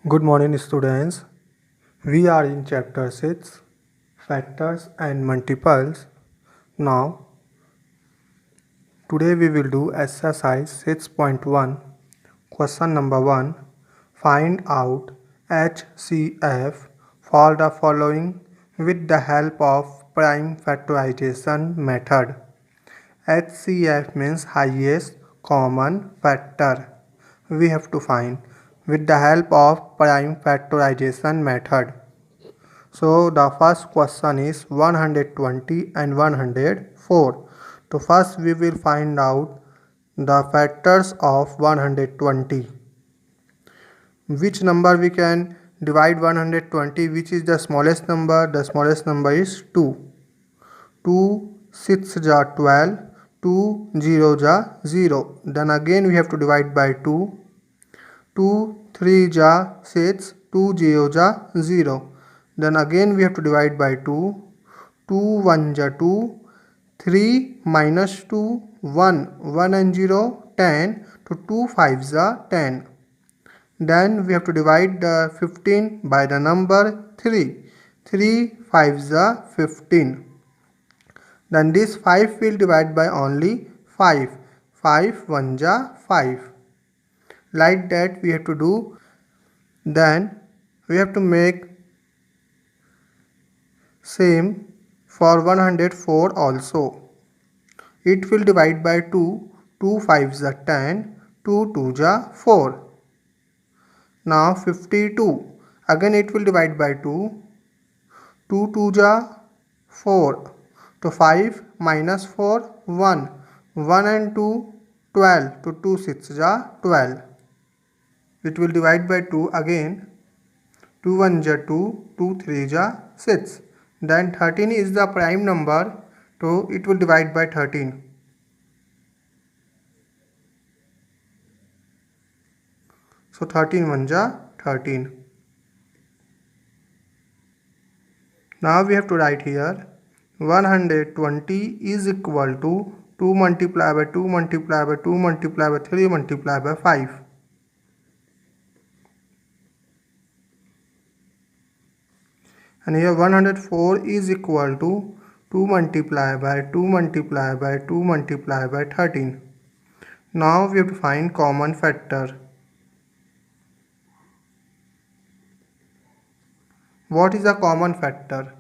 Good morning, students. We are in chapter 6 Factors and Multiples. Now, today we will do exercise 6.1. Question number 1. Find out HCF for the following with the help of prime factorization method. HCF means highest common factor. We have to find with the help of prime factorization method. So the first question is 120 and 104. So first we will find out the factors of 120. Which number we can divide 120? Which is the smallest number? The smallest number is 2. 2 6 ja 12, 2 0 ja 0. Then again we have to divide by 2. 2 3 ja 6, 2 0 ja 0. Then again we have to divide by 2. 2 1 ja 2, 3 minus 2 1, 1 and 0 10, to 2 5 ja 10. Then we have to divide the 15 by the number 3. 3 5 ja 15. Then this 5 will divide by only 5. 5 1 ja 5. Like that we have to do. Then we have to make same for 104 also. It will divide by 2. 2 5 are 10, 2 2 are 4. Now 52. Again it will divide by 2. 2 2 are 4. So 5 minus 4 1. 1 and 2 12. To 2 6 are 12. It will divide by 2 again. 2 1 ja 2, 2 3 ja 6. Then 13 is the prime number, so it will divide by 13. So 13 1 ja 13. Now we have to write here 120 is equal to 2 multiplied by 2 multiplied by 2 multiplied by 3 multiplied by 5. And here 104 is equal to 2 multiplied by 2 multiplied by 2 multiplied by 13. Now we have to find common factor. What is a common factor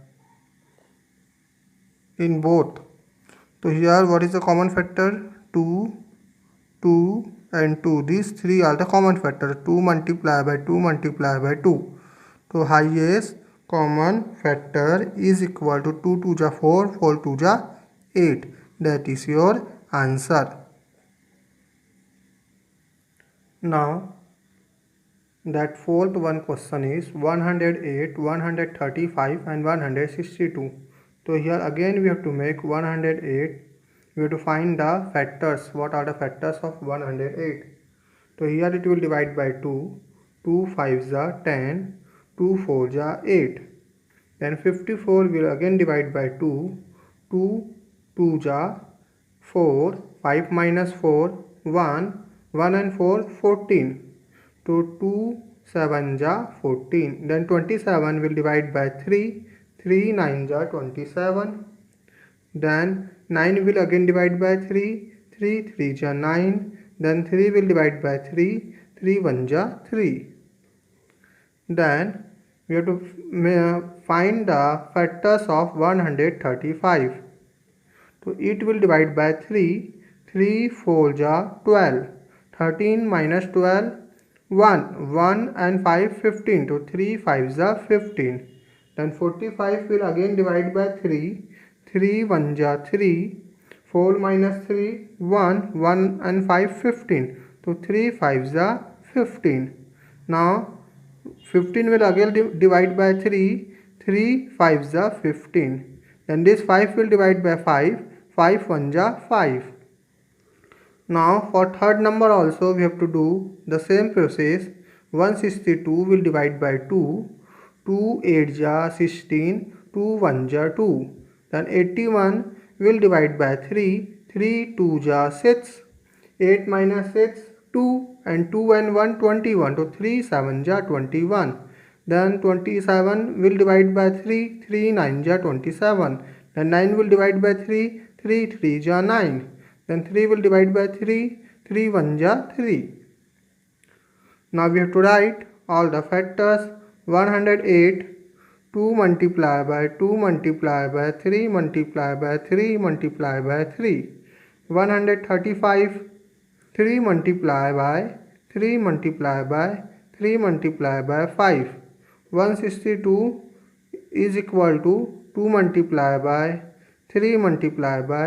in both? So here what is the common factor? 2, 2 and 2. These three are the common factor. 2 multiplied by 2 multiplied by 2. So highest common factor is equal to 2 2 ja 4, 4 2 ja 8. That is your answer. Now that fourth one question is 108, 135 and 162. So here again we have to make 108. We have to find the factors. What are the factors of 108? So here it will divide by 2. 2 5 are 10. 2 4 are 8. Then 54 will again divide by 2. 2 2 are 4. 5 minus 4 1. 1 and 4 14. So 2 7 ja 14. Then 27 will divide by 3. 3 9 ja 27. Then 9 will again divide by 3. 3 3 ja 9. Then 3 will divide by 3. 3 1 ja 3. Then we have to find the factors of 135. So it will divide by 3. 3 4 ja 12. 13 minus 12 1. 1 and 5 15. So 3 5 are 15. Then 45 will again divide by 3. 3 1 ja 3. 4 minus 3 1. 1 and 5 15. So 3 5 are 15. Now 15 will again divide by 3. 3 5 are 15. Then this 5 will divide by 5. 5 1 are 5. Now for third number also we have to do the same process. 162 will divide by 2. 2 8 ja 16. 2 1 ja 2. Then 81 will divide by 3. 3 2 ja 6. 8 minus 6 2 and 2 and 1 21. So 3 7 ja 21. Then 27 will divide by 3, 3 9 ja 27. Then 9 will divide by 3, 3 3 ja 9. Then 3 will divide by 3, 3 1 ja 3. Now we have to write all the factors. 108, 2 multiply by 2 multiply by 3 multiply by 3 multiply by 3. 135, 3 multiply by 3 multiply by 3 multiply by 5. 162 is equal to 2 multiply by 3 multiply by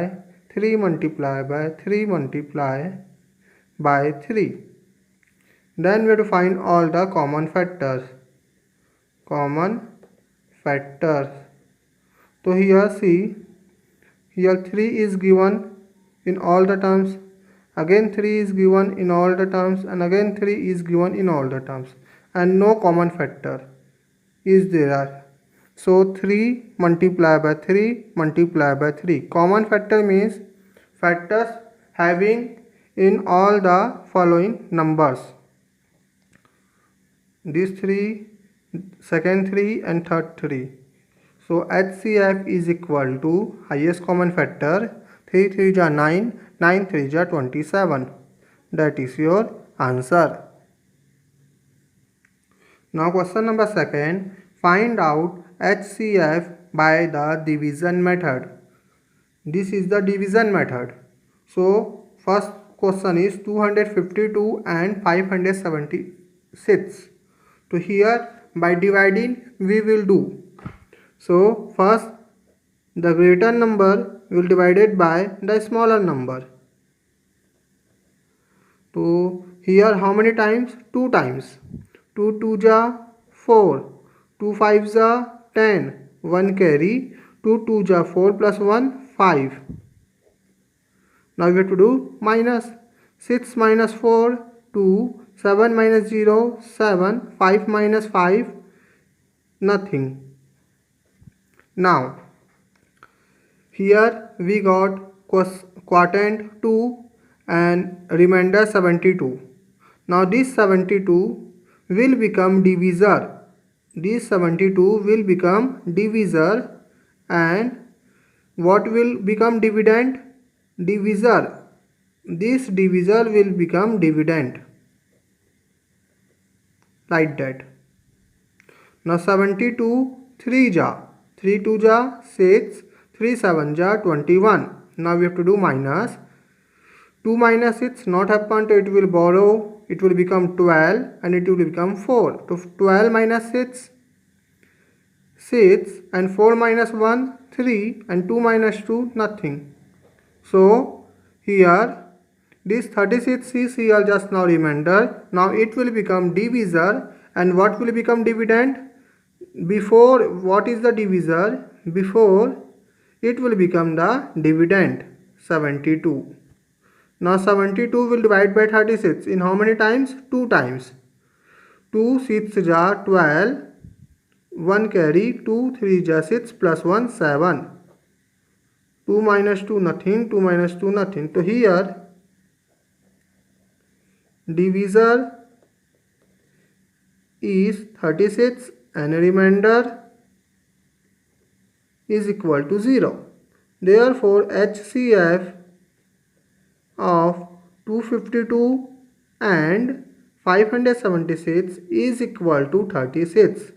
3 multiply by 3 multiply by 3. Then we have to find all the common factors. Common factors. So here see, here 3 is given in all the terms, again 3 is given in all the terms, and again 3 is given in all the terms, and no common factor is there. So 3 multiply by 3 multiply by 3. Common factor means factors having in all the following numbers. These 3, second 3 and third 3. So HCF is equal to highest common factor 3 3 ja 9, 9 3 ja 27. That is your answer. Now question number 2. Find out HCF by the division method. This is the division method. So first question is 252 and 576. So here by dividing we will do. So first the greater number will divided by the smaller number. So here how many times? 2 times. 2 2 ja 4, 2 5 ja 10, 1 carry, 2 2 ja 4 plus 1 5. Now we have to do minus. 6 minus 4 2, 7 minus 0 7, 5 minus 5 nothing. Now here we got quotient 2 and remainder 72. Now this 72 will become divisor. This 72 will become divisor, and what will become dividend? Divisor. This divisor will become dividend, like that. Now 72 3 ja 3 2 ja 6, 3 7 ja 21. Now we have to do minus. 2 minus 6 not happen, so it will borrow, it will become 12 and it will become 4. So 12 minus 6 6, and 4 minus 1 3, and 2 minus 2 nothing. So here this 36 is here just now remainder. Now it will become divisor, and what will become dividend? Before, what is the divisor? Before it will become the dividend, 72. Now 72 will divide by 36 in how many times? 2 times. 2 6 ja 12, 1 carry, 2 3 ja 6 plus 1 7. 2 minus 2 nothing, 2 minus 2 nothing. So here divisor is 36 and remainder is equal to 0. Therefore HCF of 252 and 576 is equal to 36.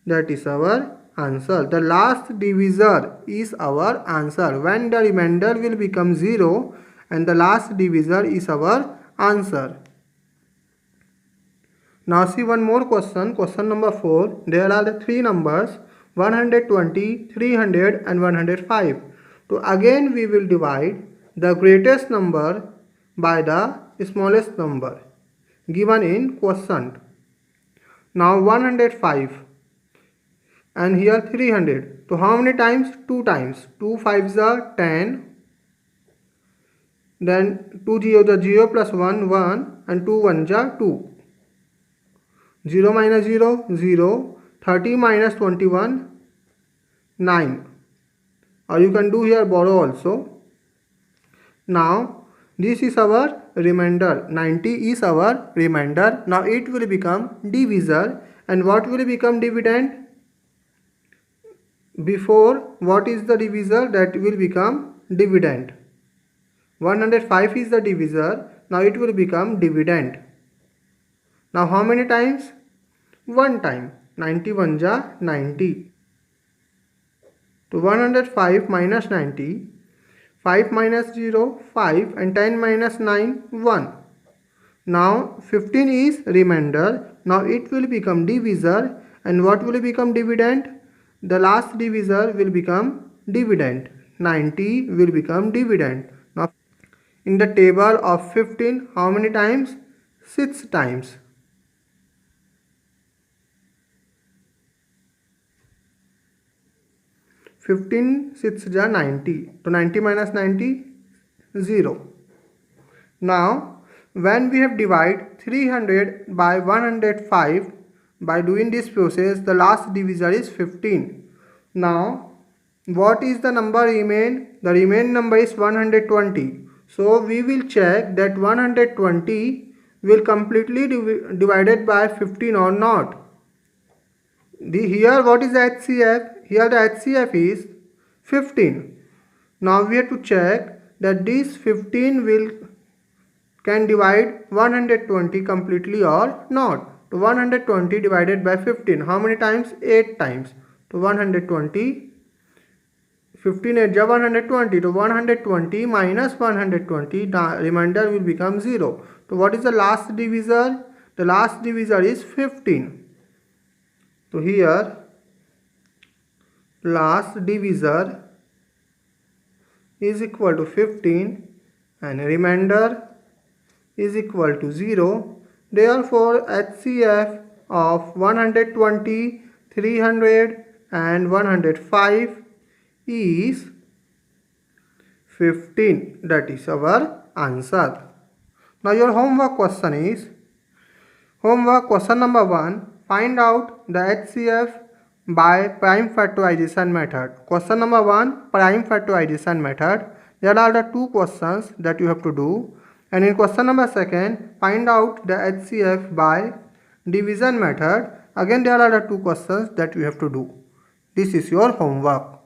That is our answer. The last divisor is our answer. When the remainder will become 0 and the last divisor is our answer. Now see one more question. Question number 4. There are the 3 numbers 120, 300 and 105. So again we will divide the greatest number by the smallest number given in quotient. Now 105 and here 300. So how many times? 2 times. 2 5s are 10. Then 2 0 the 0 plus 1 1, and 2 1s are 2. 0 minus 0 0. 30 minus 21 9. Or you can do here borrow also. Now this is our remainder. 90 is our remainder. Now it will become divisor. And what will become dividend? Before, what is the divisor? That will become dividend. 105 is the divisor. Now it will become dividend. Now how many times? One time. 91 ja 90. To 105 minus 90. 5 minus 0, 5, and 10 minus 9, 1. Now 15 is remainder. Now it will become divisor. And what will become dividend? The last divisor will become dividend. 90 will become dividend. Now in the table of 15, how many times? 6 times. 15 6 ja 90. So 90 minus 90, 0. Now when we have divided 300 by 105, by doing this process, the last divisor is 15. Now what is the number remain? The remaining number is 120. So we will check that 120 will completely divided by 15 or not. Here what is the HCF? Here the HCF is 15. Now we have to check that this 15 can divide 120 completely or not. So 120 divided by 15. How many times? 8 times. So 120. 15 8 ja 120. So 120 minus 120. The remainder will become 0. So what is the last divisor? The last divisor is 15. So here last divisor is equal to 15 and remainder is equal to 0. Therefore HCF of 120, 300 and 105 is 15. That is our answer. Now your homework question is, homework question number 1, find out the HCF by prime factorization method. Question number 1, prime factorization method. There are the two questions that you have to do. And in question number 2, find out the HCF by division method. Again there are the two questions that you have to do. This is your homework.